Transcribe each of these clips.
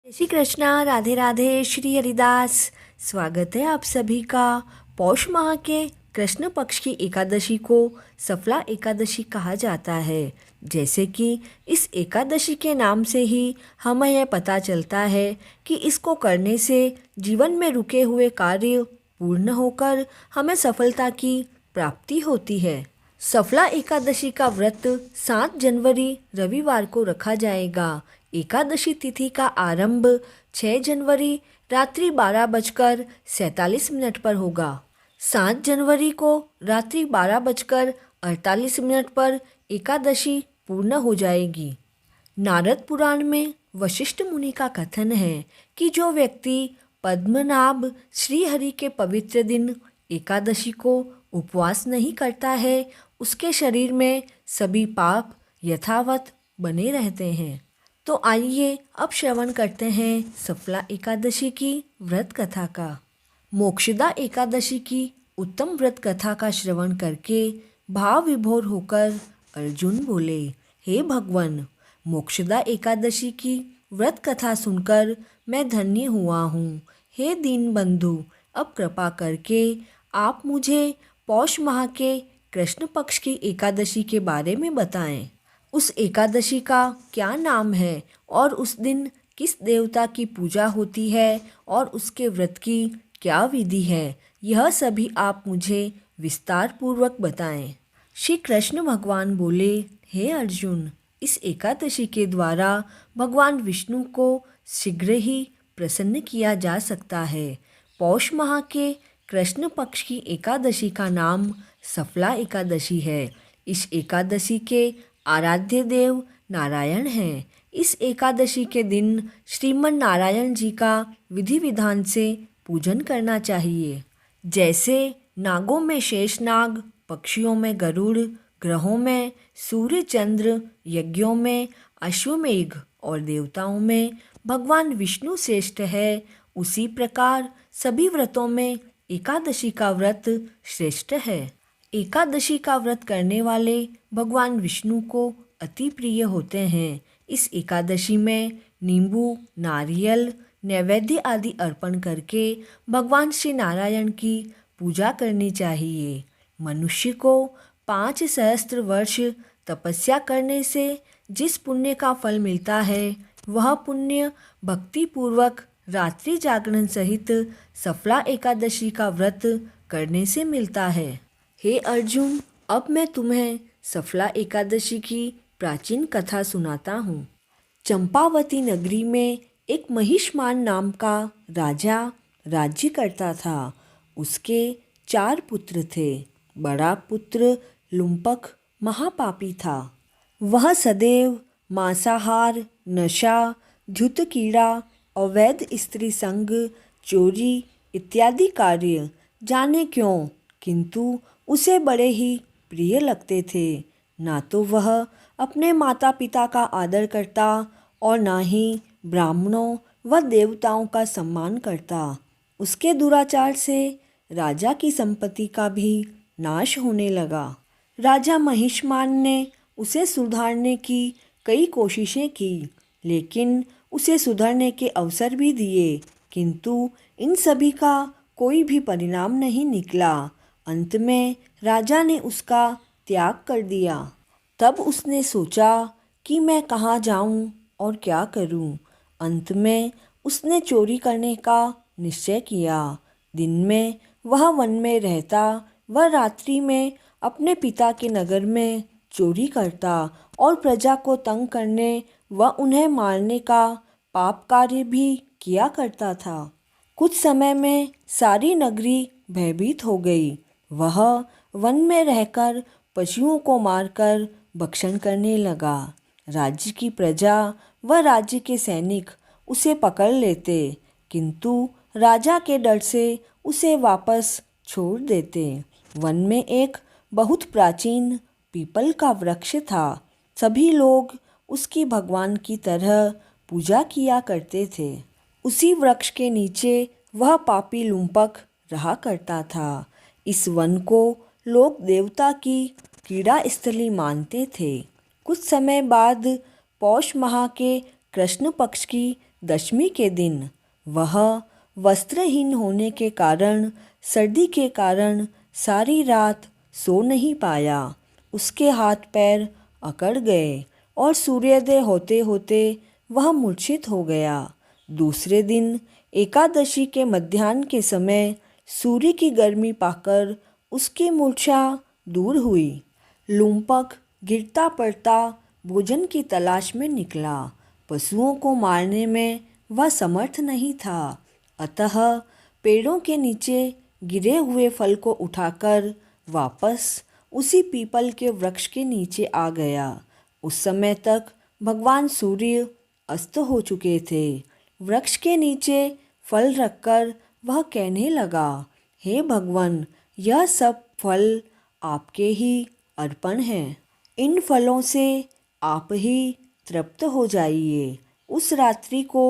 श्री कृष्णा, राधे राधे, श्री हरिदास। स्वागत है आप सभी का। पौष माह के कृष्ण पक्ष की एकादशी को सफला एकादशी कहा जाता है। जैसे कि इस एकादशी के नाम से ही हमें यह पता चलता है कि इसको करने से जीवन में रुके हुए कार्य पूर्ण होकर हमें सफलता की प्राप्ति होती है। सफला एकादशी का व्रत 7 जनवरी रविवार को रखा जाएगा। एकादशी तिथि का आरंभ 6 जनवरी रात्रि 12:47 पर होगा। 7 जनवरी को रात्रि 12:48 पर एकादशी पूर्ण हो जाएगी। नारद पुराण में वशिष्ठ मुनि का कथन है कि जो व्यक्ति पद्मनाभ श्री हरि के पवित्र दिन एकादशी को उपवास नहीं करता है, उसके शरीर में सभी पाप यथावत बने रहते हैं। तो आइए अब श्रवण करते हैं सफला एकादशी की व्रत कथा का। मोक्षदा एकादशी की उत्तम व्रत कथा का श्रवण करके भाव विभोर होकर अर्जुन बोले, हे भगवान, मोक्षदा एकादशी की व्रत कथा सुनकर मैं धन्य हुआ हूँ। हे दीन बंधु, अब कृपा करके आप मुझे पौष माह के कृष्ण पक्ष की एकादशी के बारे में बताएं। उस एकादशी का क्या नाम है और उस दिन किस देवता की पूजा होती है और उसके व्रत की क्या विधि है, यह सभी आप मुझे विस्तार पूर्वक बताएं। श्री कृष्ण भगवान बोले, हे अर्जुन, इस एकादशी के द्वारा भगवान विष्णु को शीघ्र ही प्रसन्न किया जा सकता है। पौष माह के कृष्ण पक्ष की एकादशी का नाम सफला एकादशी है। इस एकादशी के आराध्य देव नारायण हैं। इस एकादशी के दिन श्रीमन नारायण जी का विधि विधान से पूजन करना चाहिए। जैसे नागों में शेषनाग, पक्षियों में गरुड़, ग्रहों में सूर्य चंद्र, यज्ञों में अश्वमेघ और देवताओं में भगवान विष्णु श्रेष्ठ है, उसी प्रकार सभी व्रतों में एकादशी का व्रत श्रेष्ठ है। एकादशी का व्रत करने वाले भगवान विष्णु को अति प्रिय होते हैं। इस एकादशी में नींबू, नारियल, नैवेद्य आदि अर्पण करके भगवान श्री नारायण की पूजा करनी चाहिए। मनुष्य को 5 सहस्त्र वर्ष तपस्या करने से जिस पुण्य का फल मिलता है, वह पुण्य भक्तिपूर्वक रात्रि जागरण सहित सफला एकादशी का व्रत करने से मिलता है। हे अर्जुन, अब मैं तुम्हें सफला एकादशी की प्राचीन कथा सुनाता हूँ। चंपावती नगरी में एक महिष्मान नाम का राजा राज्य करता था। उसके 4 पुत्र थे। बड़ा पुत्र लुम्पक महापापी था। वह सदैव मांसाहार, नशा, धूर्त कीड़ा, अवैध स्त्री संग, चोरी इत्यादि कार्य जाने क्यों किंतु उसे बड़े ही प्रिय लगते थे। ना तो वह अपने माता पिता का आदर करता और ना ही ब्राह्मणों व देवताओं का सम्मान करता। उसके दुराचार से राजा की संपत्ति का भी नाश होने लगा। राजा महिष्मान ने उसे सुधारने की कई कोशिशें की, लेकिन उसे सुधरने के अवसर भी दिए, किंतु इन सभी का कोई भी परिणाम नहीं निकला। अंत में राजा ने उसका त्याग कर दिया। तब उसने सोचा कि मैं कहाँ जाऊँ और क्या करूँ। अंत में उसने चोरी करने का निश्चय किया। दिन में वह वन में रहता व रात्रि में अपने पिता के नगर में चोरी करता और प्रजा को तंग करने व उन्हें मारने का पाप कार्य भी किया करता था। कुछ समय में सारी नगरी भयभीत हो गई। वह वन में रहकर पशुओं को मारकर भक्षण करने लगा। राज्य की प्रजा व राज्य के सैनिक उसे पकड़ लेते, किंतु राजा के डर से उसे वापस छोड़ देते। वन में एक बहुत प्राचीन पीपल का वृक्ष था। सभी लोग उसकी भगवान की तरह पूजा किया करते थे। उसी वृक्ष के नीचे वह पापी लुम्पक रहा करता था। इस वन को लोग देवता की क्रीड़ा स्थली मानते थे। कुछ समय बाद पौष माह के कृष्ण पक्ष की दशमी के दिन वह वस्त्रहीन होने के कारण, सर्दी के कारण सारी रात सो नहीं पाया। उसके हाथ पैर अकड़ गए और सूर्योदय होते होते वह मूर्छित हो गया। दूसरे दिन एकादशी के मध्याह्न के समय सूर्य की गर्मी पाकर उसकी मूर्छा दूर हुई। लुम्पक गिरता पड़ता भोजन की तलाश में निकला। पशुओं को मारने में वह समर्थ नहीं था, अतः पेड़ों के नीचे गिरे हुए फल को उठाकर वापस उसी पीपल के वृक्ष के नीचे आ गया। उस समय तक भगवान सूर्य अस्त हो चुके थे। वृक्ष के नीचे फल रखकर वह कहने लगा, हे भगवान, यह सब फल आपके ही अर्पण हैं। इन फलों से आप ही तृप्त हो जाइए। उस रात्रि को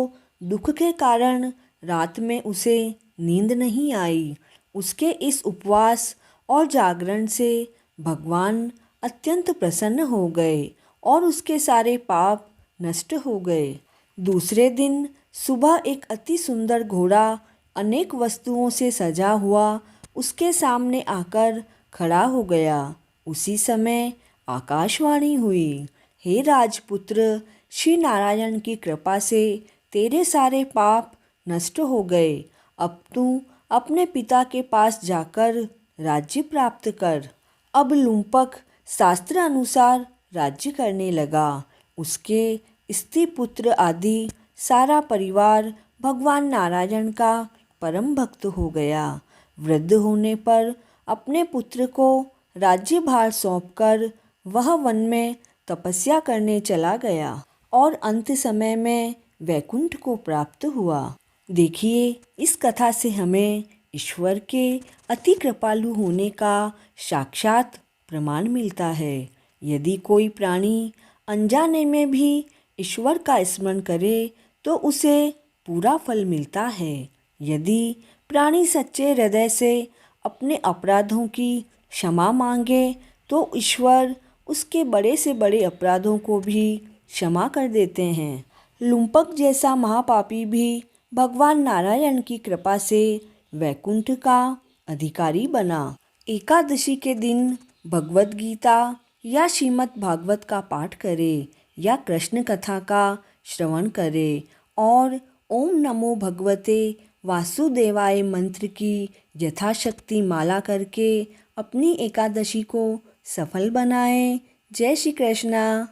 दुख के कारण रात में उसे नींद नहीं आई। उसके इस उपवास और जागरण से भगवान अत्यंत प्रसन्न हो गए और उसके सारे पाप नष्ट हो गए। दूसरे दिन सुबह एक अति सुंदर घोड़ा अनेक वस्तुओं से सजा हुआ उसके सामने आकर खड़ा हो गया। उसी समय आकाशवाणी हुई, हे राजपुत्र, श्री नारायण की कृपा से तेरे सारे पाप नष्ट हो गए। अब तू अपने पिता के पास जाकर राज्य प्राप्त कर। अब लुम्पक शास्त्र अनुसार राज्य करने लगा। उसके स्त्री पुत्र आदि सारा परिवार भगवान नारायण का परम भक्त हो गया। वृद्ध होने पर अपने पुत्र को राज्यभार सौंपकर वह वन में तपस्या करने चला गया और अंत समय में वैकुंठ को प्राप्त हुआ। देखिए, इस कथा से हमें ईश्वर के अति कृपालु होने का साक्षात प्रमाण मिलता है। यदि कोई प्राणी अनजाने में भी ईश्वर का स्मरण करे तो उसे पूरा फल मिलता है। यदि प्राणी सच्चे हृदय से अपने अपराधों की क्षमा मांगे तो ईश्वर उसके बड़े से बड़े अपराधों को भी क्षमा कर देते हैं। लुम्पक जैसा महापापी भी भगवान नारायण की कृपा से वैकुंठ का अधिकारी बना। एकादशी के दिन भगवद गीता या श्रीमद् भागवत का पाठ करें या कृष्ण कथा का श्रवण करें और ओम नमो भगवते वासुदेवाय मंत्र की यथाशक्ति माला करके अपनी एकादशी को सफल बनाएं। जय श्री कृष्णा।